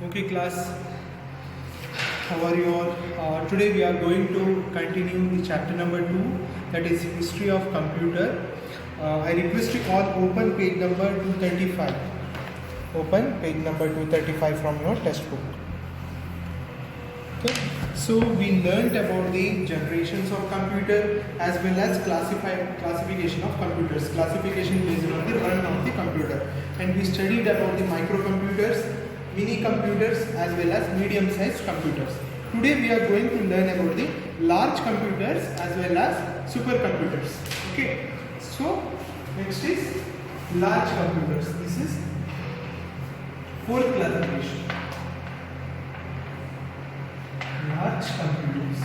Okay class, how are you all? Today we are going to continue the chapter number 2, that is history of computer. I request you all open page number 235. Open page number 235 from your textbook. Okay, so we learnt about the generations of computer as well as classification of computers, classification based on the run of the computer, and we studied about the microcomputers, mini computers as well as medium sized computers. Today we are going to learn about the large computers as well as supercomputers. Okay, so next is large computers. This is fourth classification. Large computers.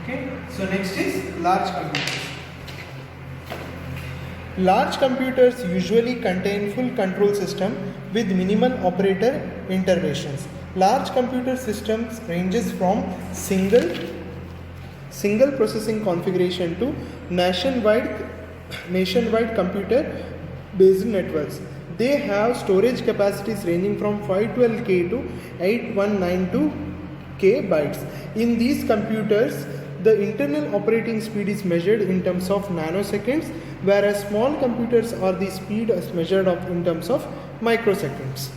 Okay, so next is large computers. Large computers usually contain full control system with minimal operator interventions. Large computer systems ranges from single processing configuration to nationwide computer based networks. They have storage capacities ranging from 512K to 8192K bytes. In these computers, the internal operating speed is measured in terms of nanoseconds, whereas small computers are the speed is measured in terms of microseconds.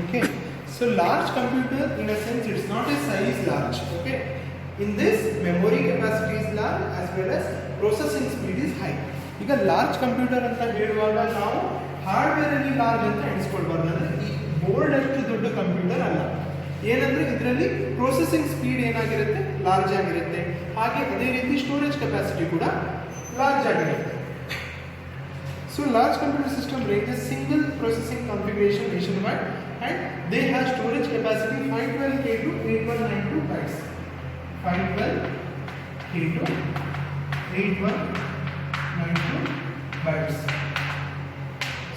Okay, so large computer in a sense it's not a size large. Okay, in this memory capacity is large as well as processing speed is high. ಈಗ large computer ಅಂತ ಹೇಳುವಾಗ ನಾವು hardware ಅಲ್ಲಿ large ಅಂತ ಎಣಿಸ್ಕೊಳ್ಬಾರ್ದು. ಅಂದರೆ ಈ board ಅಷ್ಟು ದೊಡ್ಡ ಕಂಪ್ಯೂಟರ್ ಅಲ್ಲ. ಏನಂದ್ರೆ ಇದರಲ್ಲಿ ಪ್ರೊಸೆಸಿಂಗ್ ಸ್ಪೀಡ್ ಏನಾಗಿರುತ್ತೆ, ಲಾರ್ಜ್ ಆಗಿರುತ್ತೆ. ಹಾಗೆ ಅದೇ ರೀತಿ ಸ್ಟೋರೇಜ್ ಕೆಪಾಸಿಟಿ ಕೂಡ ಲಾರ್ಜ್ ಆಗಿರುತ್ತೆ. So large computer system ranges single processing configuration nation wide and they have storage capacity 512K to 8192 bytes. 512K to 8192 bytes.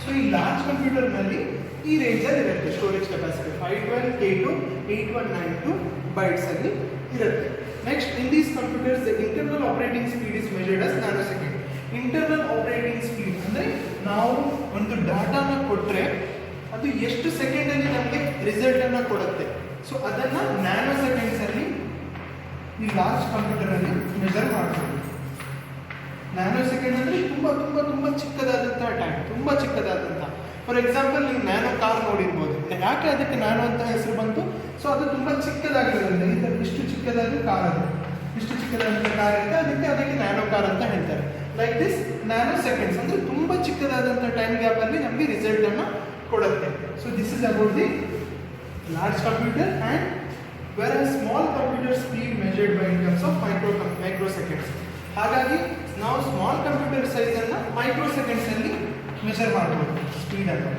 So ಈ ಲಾರ್ಜ್ ಕಂಪ್ಯೂಟರ್ ನಲ್ಲಿ ಈ ರೇಂಜ್ ಅಲ್ಲಿ ಇರುತ್ತೆ storage capacity 512K to 8192 bytes ಅಲ್ಲಿ ಇರುತ್ತೆ. Next in these computers the internal operating speed is measured as nanosecond. Internal operating speed ಅಂದ್ರೆ ನಾವು ಒಂದು ಡಾಟಾನ ಕೊಟ್ಟರೆ ಅದು ಎಷ್ಟು ಸೆಕೆಂಡ್ ಅಲ್ಲಿ ನಮಗೆ ರಿಸಲ್ಟ್ ಅನ್ನ ಕೊಡುತ್ತೆ. ಸೊ ಅದನ್ನ ನ್ಯಾನೋ ಸೆಕೆಂಡ್ಸ್ ಅಲ್ಲಿ ಈ ಲಾರ್ಜ್ ಕಂಪ್ಯೂಟರ್ ಅಲ್ಲಿ ಮೆಜರ್ ಮಾಡ್ತೀವಿ. ನ್ಯಾನೋ ಸೆಕೆಂಡ್ ಅಂದರೆ ತುಂಬ ಚಿಕ್ಕದಾದಂತಹ ಟೈಮ್, ತುಂಬ ಚಿಕ್ಕದಾದಂತಹ. ಫಾರ್ ಎಕ್ಸಾಂಪಲ್ ನೀವು ನ್ಯಾನೋ ಕಾರ್ ನೋಡಿರ್ಬೋದು. ಯಾಕೆ ಅದಕ್ಕೆ ನ್ಯಾನೋ ಅಂತ ಹೆಸರು ಬಂತು? ಸೊ ಅದು ತುಂಬ ಚಿಕ್ಕದಾಗಿರೋದ್ರಿಂದ ಇಷ್ಟು ಚಿಕ್ಕದಾದ ಕಾರ್, ಅದು ಇಷ್ಟು ಚಿಕ್ಕದಾದಂಥ ಕಾರ್ ಇರುತ್ತೆ, ಅದಕ್ಕೆ ನ್ಯಾನೋ ಕಾರ್ ಅಂತ ಹೇಳ್ತಾರೆ. ಲೈಕ್ ದಿಸ್ ನ್ಯಾನೋ ಸೆಕೆಂಡ್ಸ್ ಅಂದರೆ ತುಂಬ ಚಿಕ್ಕದಾದಂಥ ಟೈಮ್ ಗ್ಯಾಪಲ್ಲಿ ನಮಗೆ ರಿಸಲ್ಟನ್ನು ಕೊಡುತ್ತೆ. So this is about the large computer and where are small computer speed measured by in terms of microseconds. ಹಾಗಾಗಿ ನಾವು ಸ್ಮಾಲ್ ಕಂಪ್ಯೂಟರ್ ಸೈಜನ್ನು ಮೈಕ್ರೋ ಸೆಕೆಂಡ್ಸಲ್ಲಿ ಮೆಜರ್ ಮಾಡ್ಬೋದು ಸ್ಪೀಡನ್ನು.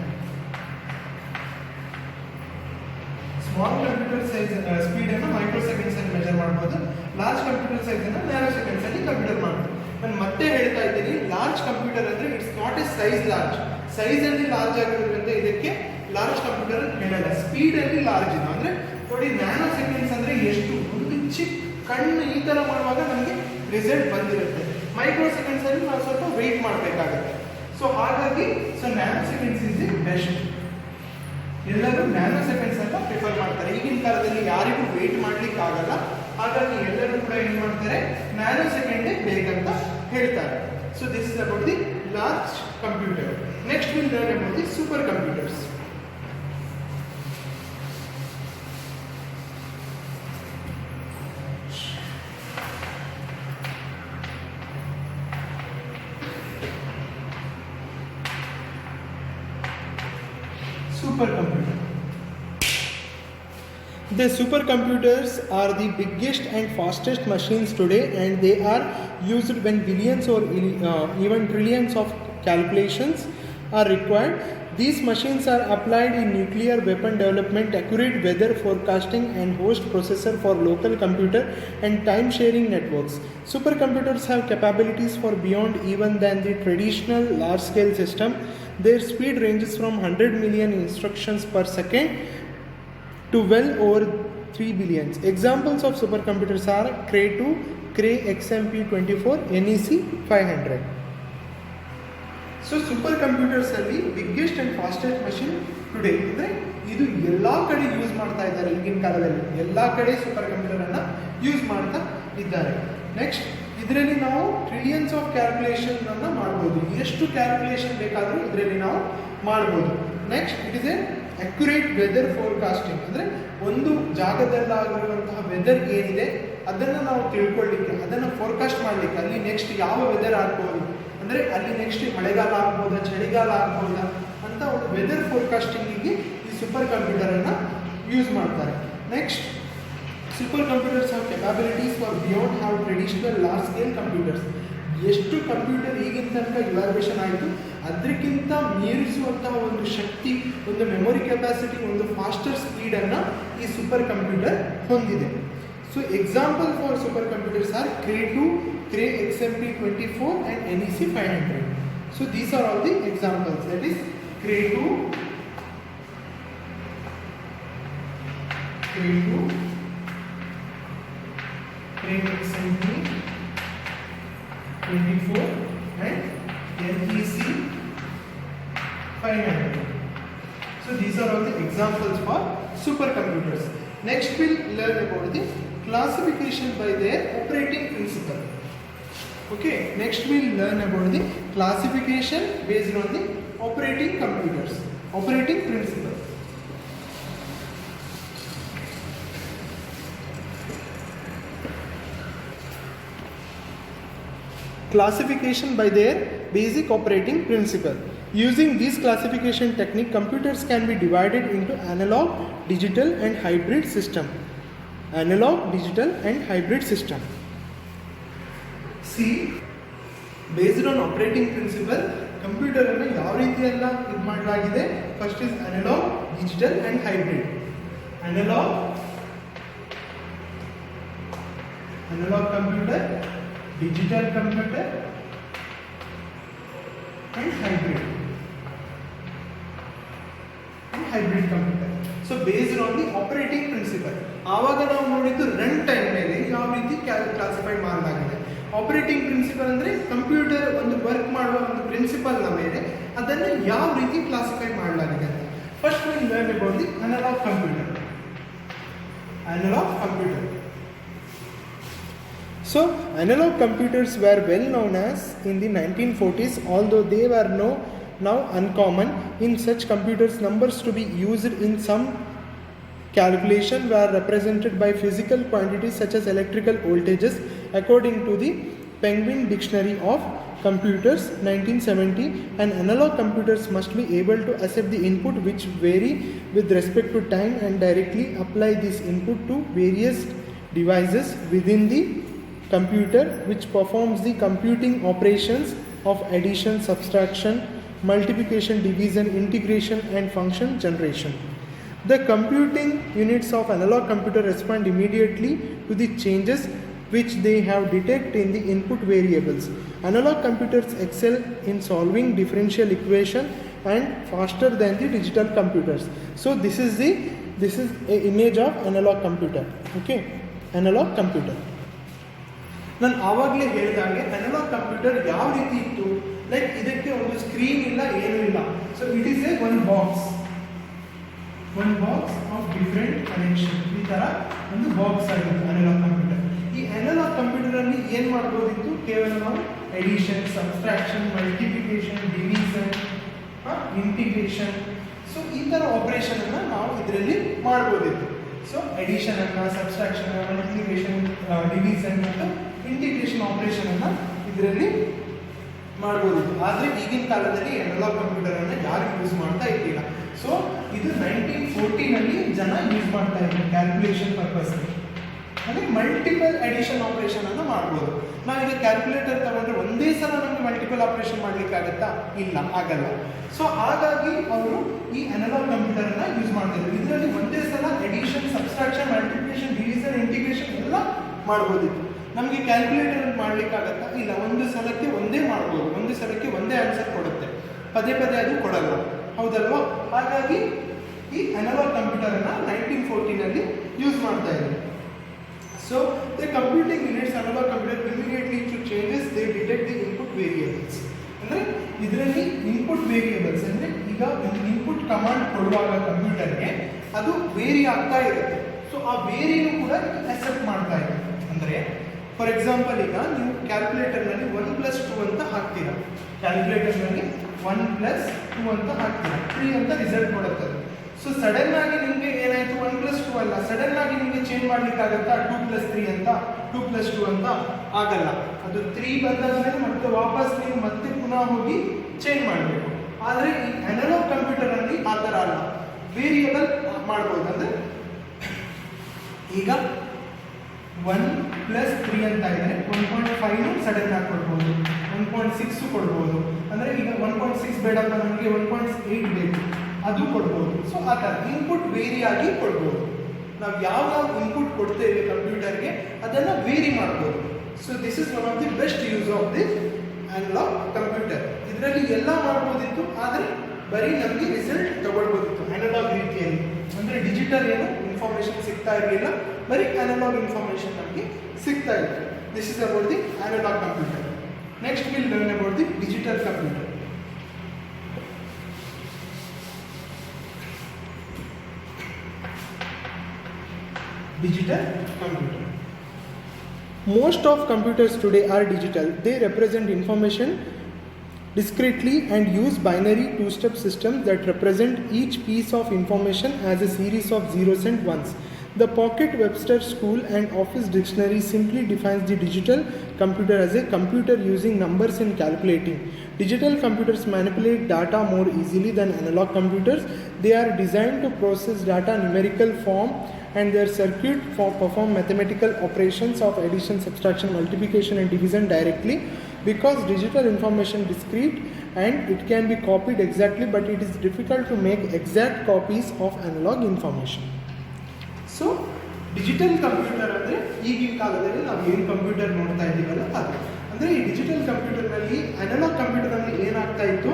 ಸ್ಮಾಲ್ ಕಂಪ್ಯೂಟರ್ ಸೈಜ್ ಸ್ಪೀಡನ್ನು ಮೈಕ್ರೋ ಸೆಕೆಂಡ್ಸಲ್ಲಿ ಮೆಜರ್ ಮಾಡ್ಬೋದು. ಲಾರ್ಜ್ ಕಂಪ್ಯೂಟರ್ ಸೈಜನ್ನು ನ್ಯಾನೋ ಸೆಕೆಂಡ್ಸಲ್ಲಿ ಕಂಪ್ಯೂಟರ್ ಮಾಡ್ಬೋದು. ನಾನು ಮತ್ತೆ ಹೇಳ್ತಾ ಇದ್ದೀನಿ, ಲಾರ್ಜ್ ಕಂಪ್ಯೂಟರ್ ಅಂದರೆ it's not a size large. ಸೈಜಲ್ಲಿ ಲಾರ್ಜ್ ಆಗಿರೋದ್ರಿಂದ ಇದಕ್ಕೆ ಲಾರ್ಜ್ ಕಂಪ್ಯೂಟರ್ ಹೇಳಲ್ಲ. ಸ್ಪೀಡಲ್ಲಿ ಲಾರ್ಜ್ ಇದೆ ಅಂದರೆ ನೋಡಿ, ನ್ಯಾನೋ ಸೆಕೆಂಡ್ಸ್ ಅಂದರೆ ಎಷ್ಟು, ಒಂದು ಚಿಕ್ಕ ಕಣ್ಣು ಈ ಥರ ಮಾಡುವಾಗ ನಮಗೆ ರಿಸಲ್ಟ್ ಬಂದಿರುತ್ತೆ. ಮೈಕ್ರೋ ಸೆಕೆಂಡ್ಸ್ ಅಲ್ಲಿ ನಾವು ಸ್ವಲ್ಪ ವೆಯ್ಟ್ ಮಾಡಬೇಕಾಗುತ್ತೆ. ಸೊ ಹಾಗಾಗಿ nano seconds is the best. ಎಲ್ಲರೂ ನ್ಯಾನೋ ಸೆಕೆಂಡ್ಸ್ ಅಂತ ಪ್ರಿಫರ್ ಮಾಡ್ತಾರೆ. ಈಗಿನ ಕಾಲದಲ್ಲಿ ಯಾರಿಗೂ ವೆಯ್ಟ್ ಮಾಡ್ಲಿಕ್ಕೆ ಆಗಲ್ಲ. ಹಾಗಾಗಿ ಎಲ್ಲರೂ ಕೂಡ ಏನು ಮಾಡ್ತಾರೆ, ನ್ಯಾನೋ ಸೆಕೆಂಡೇ ಬೇಕಂತ ಹೇಳ್ತಾರೆ. So this is about the large computer. Next will learn about the super computers. Supercomputer. The supercomputers are the biggest and fastest machines today, and they are used when billions or even trillions of calculations are required. These machines are applied in nuclear weapon development, accurate weather forecasting, and host processor for local computer and time-sharing networks. Supercomputers have capabilities for beyond even than the traditional large-scale system. Their speed ranges from 100 million instructions per second to well over 3 billion. Examples of supercomputers are Cray 2, Cray XMP24, NEC 500. So super ಕಂಪ್ಯೂಟರ್ಸಲ್ಲಿ biggest and fastest machine today, ಅಂದರೆ ಇದು ಎಲ್ಲ ಕಡೆ use ಮಾಡ್ತಾ ಇದ್ದಾರೆ. ಈಗಿನ ಕಾಲದಲ್ಲಿ ಎಲ್ಲ ಕಡೆ ಸೂಪರ್ ಕಂಪ್ಯೂಟರನ್ನು ಯೂಸ್ ಮಾಡ್ತಾ ಇದ್ದಾರೆ. ನೆಕ್ಸ್ಟ್, ಇದರಲ್ಲಿ ನಾವು ಟ್ರಿಲಿಯನ್ಸ್ ಆಫ್ ಕ್ಯಾಲ್ಕುಲೇಷನನ್ನು ಮಾಡ್ಬೋದು. ಎಷ್ಟು ಕ್ಯಾಲ್ಕುಲೇಷನ್ ಬೇಕಾದರೂ ಇದರಲ್ಲಿ ನಾವು ಮಾಡ್ಬೋದು. Next, it is a accurate weather forecasting, ಅಂದರೆ ಒಂದು ಜಾಗದಲ್ಲಾಗಿರುವಂತಹ ವೆದರ್ ಏನಿದೆ ಅದನ್ನು ನಾವು ತಿಳ್ಕೊಳ್ಳಿಕ್ಕೆ, ಅದನ್ನು ಫೋರ್ಕಾಸ್ಟ್ ಮಾಡಲಿಕ್ಕೆ, ಅಲ್ಲಿ ನೆಕ್ಸ್ಟ್ ಯಾವ ವೆದರ್ ಆಗ್ಬೋದು, ಅಂದರೆ ಅಲ್ಲಿ ನೆಕ್ಸ್ಟ್ ಮಳೆಗಾಲ ಆಗ್ಬೋದಾ, ಚಳಿಗಾಲ ಆಗ್ಬೋದಾ ಅಂತ ಒಂದು ವೆದರ್ ಫೋರ್ಕಾಸ್ಟಿಂಗಿಗೆ ಈ ಸೂಪರ್ ಕಂಪ್ಯೂಟರನ್ನು ಯೂಸ್ ಮಾಡ್ತಾರೆ. Next, super computers have capabilities for beyond have traditional large scale computers. ಎಷ್ಟು ಕಂಪ್ಯೂಟರ್ ಈಗಿನ ತನಕ ಇವಾಲ್ಯೂಷನ್ ಆಯಿತು ಅದಕ್ಕಿಂತ ಮೀರಿಸುವಂತಹ ಒಂದು ಶಕ್ತಿ, ಒಂದು ಮೆಮೊರಿ ಕೆಪಾಸಿಟಿ, ಒಂದು ಫಾಸ್ಟರ್ ಸ್ಪೀಡನ್ನು ಈ ಸೂಪರ್ ಕಂಪ್ಯೂಟರ್ ಹೊಂದಿದೆ. So example for super computers are Cray 2, Cray XMP24 and NEC 500. So these are all the examples, that is Cray 2, Cray XMP24 and NEC 500. So these are all the examples for supercomputers. Next we'll learn about the classification by their operating principle. Okay, next we'll learn about the classification based on the operating computers, operating principle. Classification by their basic operating principle. Using this classification technique, computers can be divided into analog, digital and hybrid system. Analog, digital and hybrid system. See, based on operating principle, computer ಅನ್ನು ಯಾವ ರೀತಿ ಎಲ್ಲ ಇದು ಮಾಡಲಾಗಿದೆ. First is analog, digital and hybrid. Analog computer, digital computer and hybrid computer. So based on the operating principle, ಆವಾಗ ನಾವು ನೋಡಿದ್ದು run time ಮೇಲೆ ಯಾವ ರೀತಿ ಕ್ಲಾಸಿಫೈ ಮಾಡಲಾಗಿದೆ. ಆಪರೇಟಿಂಗ್ ಪ್ರಿನ್ಸಿಪಲ್ ಅಂದರೆ ಕಂಪ್ಯೂಟರ್ ಒಂದು ವರ್ಕ್ ಮಾಡುವ ಒಂದು ಪ್ರಿನ್ಸಿಪಲ್ನ ಮೇಲೆ ಅದನ್ನು ಯಾವ ರೀತಿ ಕ್ಲಾಸಿಫೈ ಮಾಡಲಾಗಿದೆ ಅಂತ. First will learn about the analog computer. So, analog computers were well known as in the 1940s, although they were now uncommon. In such computers, numbers to be used in some calculation were represented by physical quantities such as electrical voltages. According to the Penguin Dictionary of Computers 1970, an analog computers must be able to accept the input which vary with respect to time and directly apply this input to various devices within the computer which performs the computing operations of addition, subtraction, multiplication, division, integration and function generation. The computing units of analog computer respond immediately to the changes which they have detected in the input variables. Analog computers excel in solving differential equation and faster than the digital computers. So this is a image of analog computer. Okay, analog computer. ನಾನು ಆವಾಗಲೇ ಹೇಳಿದಾಗೆ analog computer ಯಾವ ರೀತಿ ಇತ್ತು, like ಇದಕ್ಕೆ ಒಂದು screen ಇಲ್ಲ, ಏನೂ ಇಲ್ಲ. So it is a one box of different connection. ಈ ಥರ ಒಂದು ಬಾಕ್ಸ್ ಆಗಿತ್ತು ಅನಲಾಗ್ ಕಂಪ್ಯೂಟರ್. ಈ ಅನಲಾಗ್ ಕಂಪ್ಯೂಟರಲ್ಲಿ ಏನು ಮಾಡ್ಬೋದಿತ್ತು, ಕೇವಲ ನಾವು addition, subtraction, multiplication, division, integration, so ಈ ಥರ ಆಪರೇಷನನ್ನು ನಾವು ಇದರಲ್ಲಿ ಮಾಡ್ಬೋದಿತ್ತು. ಸೊ ಎಡಿಷನನ್ನು, ಸಬ್ಸ್ಟ್ರಾಕ್ಷನ್, ಮಲ್ಟಿಪ್ಲಿಕೇಶನ್, ಡಿವಿಷನ್ ಮತ್ತು ಇಂಟಿಗ್ರೇಷನ್ ಆಪರೇಷನನ್ನು ಇದರಲ್ಲಿ ಮಾಡ್ಬೋದಿತ್ತು. ಆದರೆ ಈಗಿನ ಕಾಲದಲ್ಲಿ ಅನಲಾಗ್ ಕಂಪ್ಯೂಟರನ್ನು ಯಾರು ಯೂಸ್ ಮಾಡ್ತಾ ಇರಲಿಲ್ಲ. ಸೊ ಇದು 1940ನಲ್ಲಿ ಜನ ಯೂಸ್ ಮಾಡ್ತಾ ಇದ್ದಾರೆ ಕ್ಯಾಲ್ಕುಲೇಷನ್ ಪರ್ಪಸ್ಗೆ. ಅಂದರೆ ಮಲ್ಟಿಪಲ್ ಅಡಿಷನ್ ಆಪರೇಷನನ್ನು ಮಾಡ್ಬೋದು. ನಾವೀಗ ಕ್ಯಾಲ್ಕುಲೇಟರ್ ತಗೊಂಡ್ರೆ ಒಂದೇ ಸಲ ನಮಗೆ ಮಲ್ಟಿಪಲ್ ಆಪರೇಷನ್ ಮಾಡಲಿಕ್ಕೆ ಆಗುತ್ತಾ? ಇಲ್ಲ, ಆಗಲ್ಲ. ಸೊ ಹಾಗಾಗಿ ಅವರು ಈ ಅನಲಾಗ್ ಕಂಪ್ಯೂಟರನ್ನು ಯೂಸ್ ಮಾಡ್ತಿದ್ರು. ಇದರಲ್ಲಿ ಒಂದೇ ಸಲ addition, subtraction, multiplication, division, integration ಎಲ್ಲ ಮಾಡ್ಬೋದಿತ್ತು. ನಮಗೆ ಕ್ಯಾಲ್ಕುಲೇಟರ್ ಮಾಡಲಿಕ್ಕಾಗತ್ತಾ? ಇಲ್ಲ, ಒಂದು ಸಲಕ್ಕೆ ಒಂದೇ ಮಾಡ್ಬೋದು, ಒಂದು ಸಲಕ್ಕೆ ಒಂದೇ ಆನ್ಸರ್ ಕೊಡುತ್ತೆ, ಪದೇ ಪದೇ ಅದು ಕೊಡಲ್ಲ, ಹೌದಲ್ವಾ? ಹಾಗಾಗಿ ಈ ಅನಲಾಗ್ ಕಂಪ್ಯೂಟರನ್ನು 1940ನಲ್ಲಿ ಯೂಸ್ ಮಾಡ್ತಾ ಇದ್ದಾರೆ. So the computing units analog computer immediately to changes they detect the input variables. ಅಂದರೆ ಇದರಲ್ಲಿ ಇನ್ಪುಟ್ ವೇರಿಯೇಬಲ್ಸ್ ಅಂದರೆ ಈಗ ಇನ್ಪುಟ್ ಕಮಾಂಡ್ ಕೊಡುವಾಗ ಕಂಪ್ಯೂಟರ್ಗೆ ಅದು ವೇರಿ ಆಗ್ತಾ ಇರುತ್ತೆ. ಸೊ ಆ ವೇರಿನೂ ಕೂಡ ಅಕ್ಸೆಪ್ಟ್ ಮಾಡ್ತಾ ಇದೆ. ಅಂದರೆ ಫಾರ್ ಎಕ್ಸಾಂಪಲ್ ಈಗ ನೀವು ಕ್ಯಾಲ್ಕುಲೇಟರ್ನಲ್ಲಿ 1+2 ಅಂತ ಹಾಕ್ತೀರಾ, ಕ್ಯಾಲ್ಕುಲೇಟರ್ನಲ್ಲಿ 1+2 ಅಂತ ಹಾಕ್ತೀರಾ, 3 ಅಂತ ರಿಸಲ್ಟ್ ಕೊಡುತ್ತೆ. ಸೊ ಸಡನ್ ಆಗಿ ನಿಮಗೆ ಏನಾಯಿತು 1+2 ಅಲ್ಲ, ಸಡನ್ ಆಗಿ ನಿಮಗೆ ಚೇಂಜ್ ಮಾಡ್ಲಿಕ್ಕಾಗತ್ತಾ 2+3 ಅಂತ 2+2 ಅಂತ ಆಗಲ್ಲ. ಅದು 3 ಬಂದಾದ್ಮೇಲೆ ಮತ್ತೆ ವಾಪಸ್ ನೀವು ಮತ್ತೆ ಪುನಃ ಹೋಗಿ ಚೇಂಜ್ ಮಾಡಬೇಕು. ಆದರೆ ಈ ಅನಲಾಗ್ ಕಂಪ್ಯೂಟರಲ್ಲಿ ಆ ಥರ ಅಲ್ಲ, ವೇರಿಯಬಲ್ ಮಾಡ್ಬೋದು. ಅಂದರೆ ಈಗ 1+3 ಅಂತ ಇದ್ದರೆ 1.5 ಸಡನ್ ಆಗಿ ಕೊಡ್ಬೋದು, 1.6 ಕೊಡ್ಬೋದು. ಅಂದರೆ ಈಗ 1.6 ಬೇಡಪ್ಪ ನಮಗೆ 1.8 ಬೇಕು, ಅದು ಕೊಡ್ಬೋದು. ಸೊ ಆ ಥರ ಇನ್ಪುಟ್ ವೇರಿ ಆಗಿ ಕೊಡ್ಬೋದು. ನಾವು ಯಾವ ಇನ್ಪುಟ್ ಕೊಡ್ತೇವೆ ಕಂಪ್ಯೂಟರ್ಗೆ ಅದನ್ನು ವೇರಿ ಮಾಡ್ಬೋದು. So this is one of the best use of this analog computer. ಇದರಲ್ಲಿ ಎಲ್ಲ ಮಾಡ್ಬೋದಿತ್ತು, ಆದರೆ ಬರೀ ನಮಗೆ ರಿಸಲ್ಟ್ ತಗೊಳ್ಬೋದಿತ್ತು ಅನಲಾಗ್ ರೀತಿಯಲ್ಲಿ. ಅಂದರೆ ಡಿಜಿಟಲ್ ಏನು ಇನ್ಫಾರ್ಮೇಷನ್ ಸಿಗ್ತಾ ಇರಲಿಲ್ಲ, ಬರೀ ಅನಲಾಗ್ ಇನ್ಫಾರ್ಮೇಷನ್ ನಮಗೆ ಸಿಗ್ತಾ ಇತ್ತು. This is about the analog computer. Next will learn about the digital computer. Digital computer. Most of computers today are digital. They represent information discretely and use binary two-step systems that represent each piece of information as a series of zeros and ones. The Pocket Webster School and Office Dictionary simply defines the digital computer as a computer using numbers and calculating. Digital computers manipulate data more easily than analog computers. They are designed to process data in numerical form, and their circuit perform mathematical operations of addition, subtraction, multiplication and division directly. Because digital information is discrete and it can be copied exactly, but it is difficult to make exact copies of analog information. So digital computer ಅಂದರೆ ಈಗಿನ ಕಾಲದಲ್ಲಿ ನಾವು ಏನು computer ನೋಡ್ತಾ ಇದ್ದೀವಲ್ಲ ಅದು. ಅಂದರೆ ಈ digital ಕಂಪ್ಯೂಟರ್ನಲ್ಲಿ ಅನಲಾಗ್ ಕಂಪ್ಯೂಟರ್ನಲ್ಲಿ ಏನಾಗ್ತಾ ಇತ್ತು,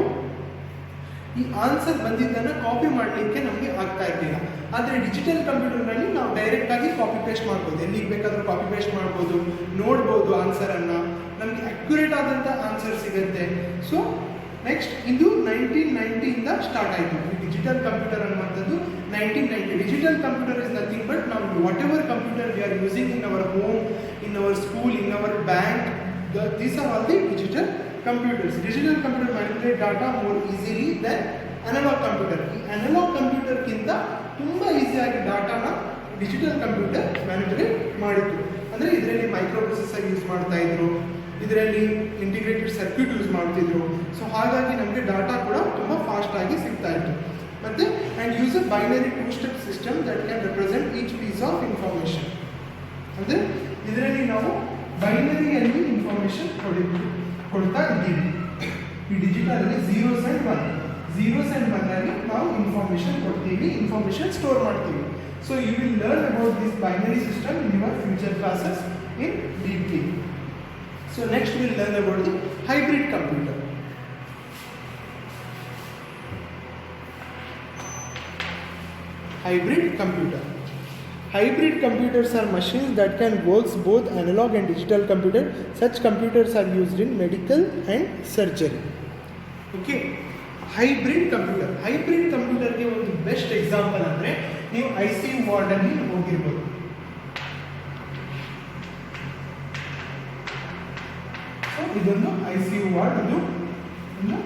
ಈ ಆನ್ಸರ್ ಬಂದಿದ್ದನ್ನು ಕಾಪಿ ಮಾಡಲಿಕ್ಕೆ ನಮಗೆ ಆಗ್ತಾ ಇರಲಿಲ್ಲ. ಆದರೆ ಡಿಜಿಟಲ್ ಕಂಪ್ಯೂಟರ್ನಲ್ಲಿ ನಾವು ಡೈರೆಕ್ಟಾಗಿ ಕಾಪಿ ಪೇಸ್ಟ್ ಮಾಡ್ಬೋದು, ಎಲ್ಲಿಗೆ ಬೇಕಾದರೂ ಕಾಪಿ ಪೇಸ್ಟ್ ಮಾಡ್ಬೋದು, ನೋಡ್ಬೋದು ಆನ್ಸರನ್ನು, ನಮಗೆ ಅಕ್ಯುರೇಟ್ ಆದಂಥ ಆನ್ಸರ್ ಸಿಗುತ್ತೆ. ಸೊ ನೆಕ್ಸ್ಟ್ ಇದು 1990ಇಂದ ಸ್ಟಾರ್ಟ್ ಆಯಿತು ಈ ಡಿಜಿಟಲ್ ಕಂಪ್ಯೂಟರ್ ಅನ್ನುವಂಥದ್ದು. 1990 digital computer is nothing but ನಾವು whatever computer we are using in our home, in our school, in our bank, these are all the digital computers. Digital computer manipulate data more easily than analog computer. ಈ analogue ಕಂಪ್ಯೂಟರ್ಗಿಂತ ತುಂಬ ಈಸಿಯಾಗಿ ಡಾಟಾನ digital computer manipulate ಮಾಡಿತ್ತು. ಅಂದರೆ ಇದರಲ್ಲಿ micro processor use ಮಾಡ್ತಾ ಇದ್ರು, ಇದರಲ್ಲಿ integrated circuit use ಮಾಡ್ತಿದ್ರು. ಸೊ ಹಾಗಾಗಿ ನಮಗೆ ಡಾಟಾ ಕೂಡ ತುಂಬ ಫಾಸ್ಟಾಗಿ ಸಿಗ್ತಾ ಇತ್ತು. ಮತ್ತು and use a binary two step system that can represent each piece of information. ಅಂದರೆ ಇದರಲ್ಲಿ ನಾವು ಬೈನರಿಯಲ್ಲಿ ಇನ್ಫಾರ್ಮೇಷನ್ ಕೊಡ್ತಾ ಇದ್ದೀವಿ. ಈ ಡಿಜಿಟಲಲ್ಲಿ ಝೀರೋಸ್ ಆ್ಯಂಡ್ ಒನ್ನಲ್ಲಿ ನಾವು ಇನ್ಫಾರ್ಮೇಷನ್ ಕೊಡ್ತೀವಿ, ಇನ್ಫಾರ್ಮೇಷನ್ ಸ್ಟೋರ್ ಮಾಡ್ತೀವಿ. So you will learn about this binary system in your future classes in deeply. So next will learn about the hybrid computer. Hybrid computers are machines that can work both analog and digital computer. Such computers are used in medical and surgery. Okay, hybrid computerಗೆ ಒಂದು best example ಅಂದರೆ ನೀವು ICU ವಾರ್ಡಲ್ಲಿ ಹೋಗಿರ್ಬೋದು. So ಇದೊಂದು ICU ward, ಇದು ಒಂದು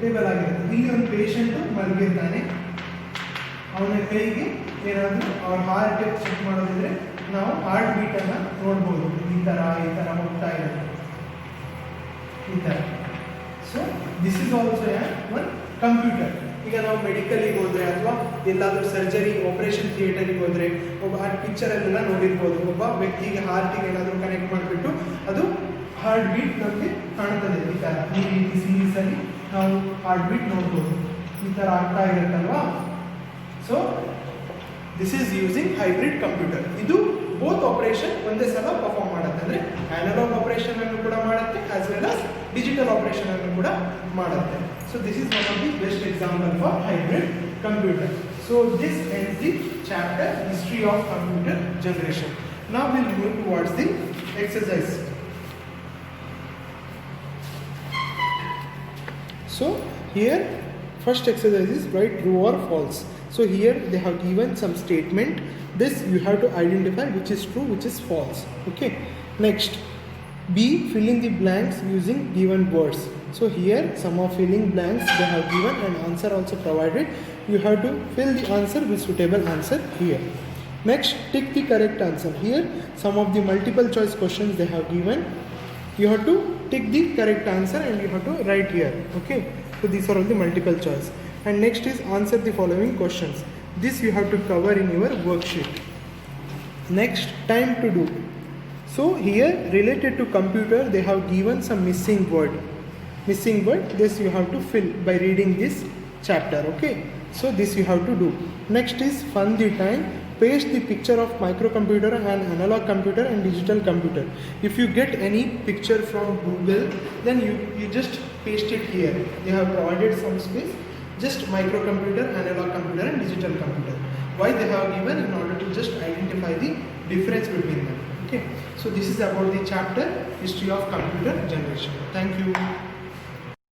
table ಆಗಿರುತ್ತೆ. ಇಲ್ಲಿ ಒಂದು patient ಮಲಗಿರ್ತಾನೆ, ಅವನ ಕೈಗೆ ಏನಾದರೂ ಅವ್ರ ಹಾರ್ಟ್ ಚೆಕ್ ಮಾಡೋದಿದ್ರೆ ನಾವು ಹಾರ್ಟ್ ಬೀಟನ್ನು ನೋಡ್ಬೋದು. ಈ ಥರ ಹೋಗ್ತಾ ಇರುತ್ತೆ, ಈ ಥರ. So this is also one computer. ಈಗ ನಾವು ಮೆಡಿಕಲಿಗೆ ಹೋದರೆ ಅಥವಾ ಎಲ್ಲಾದರೂ ಸರ್ಜರಿ ಆಪರೇಷನ್ ಥಿಯೇಟರಿಗೆ ಹೋದರೆ ಒಬ್ಬ ಆ ಪಿಕ್ಚರಲ್ಲೆಲ್ಲ ನೋಡಿರ್ಬೋದು, ಒಬ್ಬ ವ್ಯಕ್ತಿಗೆ ಹಾರ್ಟಿಗೆ ಏನಾದರೂ ಕನೆಕ್ಟ್ ಮಾಡಿಬಿಟ್ಟು ಅದು ಹಾರ್ಟ್ ಬೀಟ್ ನಮಗೆ ಕಾಣ್ತದೆ. ಈ ಥರ ಈ ರೀತಿ ಸೀರೀಸಲ್ಲಿ ನಾವು ಹಾರ್ಟ್ ಬೀಟ್ ನೋಡ್ಬೋದು, ಈ ಥರ ಆಗ್ತಾ ಇರುತ್ತಲ್ವಾ. So this is using hybrid computer. ಇದು ಬೋತ್ ಆಪರೇಷನ್ ಒಂದೇ ಸಲ ಪರ್ಫಾರ್ಮ್ ಮಾಡುತ್ತೆ. ಅಂದರೆ ಅನಲಾಗ್ ಆಪರೇಷನ್ ಅನ್ನು ಕೂಡ ಮಾಡುತ್ತೆ, as well as digital operation ಅನ್ನು ಕೂಡ ಮಾಡುತ್ತೆ. So this is one of the best example for hybrid computer. So this ends the chapter history of computer generation. Now we'll move towards the exercise. So here first exercise is write true or false. So here they have given some statement. This you have to identify which is true, which is false. Okay. Next, B, fill in the blanks using given words. So here some of filling blanks they have given and answer also provided. You have to fill the answer with suitable answer here. Next, tick the correct answer. Here some of the multiple choice questions they have given. You have to tick the correct answer and you have to write here. Okay. So these are all the multiple choice. And next is answer the following questions. This you have to cover in your worksheet. Next, time to do. So here related to computer they have given some missing word. Missing word, this you have to fill by reading this chapter. Okay. So this you have to do. Next is fun the time. Paste the picture of microcomputer and analog computer and digital computer. If you get any picture from Google, then you just paste it here. They have provided some space. Just microcomputer, analog computer and digital computer. Why they have given? In order to just identify the difference between them. Okay. So this is about the chapter history of computer generation. Thank you.